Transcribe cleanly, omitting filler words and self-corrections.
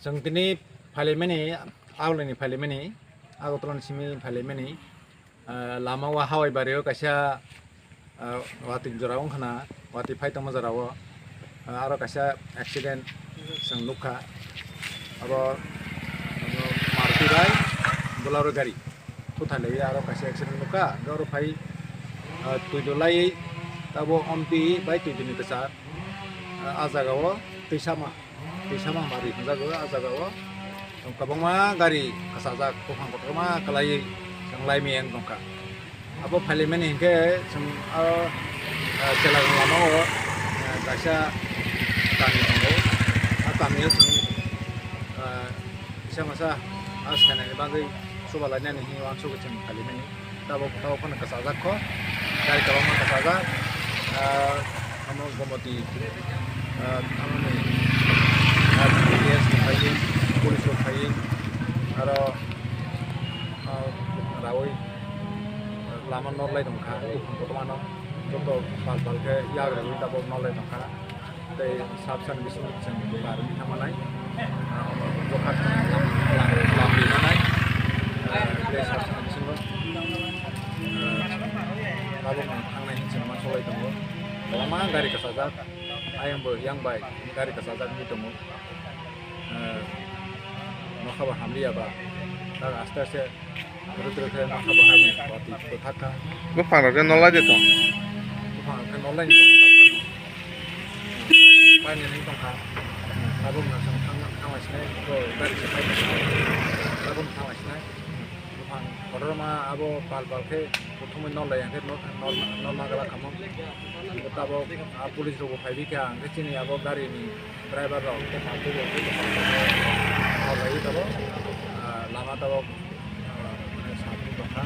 जों दिनै फालिमानि आवलायनि फालिमानि आगरतलानि सिमि फालिमानि लामावा हावाइबारियाव कायसा वाति जराव ओंखाना वाति फाइता मजाराव आरो कायसा एक्सिडेंट जों नुखा आरो मारुति बाय बोलारो गारि थुथालै आरो कायसा एक्सिडेंट नुखा आरो फाइ तुइदुलाई ताबो अम्पि बाय तुइदुनि कसा आजागाव दैसामा बारि जागो आजागाव गोबांमा गारि कासाजा कफां कटमा कलाई जों लाइमेन दंखा अब फालिमानि हिंखे जों चेला लामाव कायसा गामि दङ गामियाव जों फिसा मासा आसखानायनि बागै सबालायनानै हिङाव आं सगोथिं फालिमानि दाबो फोथाव फन कासाजाखौ गारि गोबांमा कासाजा आमो गमति पुलिस थायो आरो रावै लामा नरलाय दंखा बर्थमानाव जत बाल बालखे याग्राबो दाबो नरलाय दंखा दै साब सान बिसिम जों बारनि थांनाय जखा लांनाय दै साब सान बिसिम दाबो थांनाय हिंसा मा सलाय दङ गोबांमा गारि कासाजा आंबो यांबाय गारि कासाजा दङ खाबा हामलियाबा दा आस्ते आस्ते रुद्र के ना खाबा हामि बाति तो थाका Bukan ada nol aja tuh. bukan ke nolai itu main ini tongka abang nak sama sini ko dari sini abang sama sini bukan order ma abo pal ke প্রথমে নলai yang ke nol nagala kamu kita abo police rogo faibi ke ang ke sini abo gari ni driver rog ke patu nolai itu abo lama itu abo sapi tongka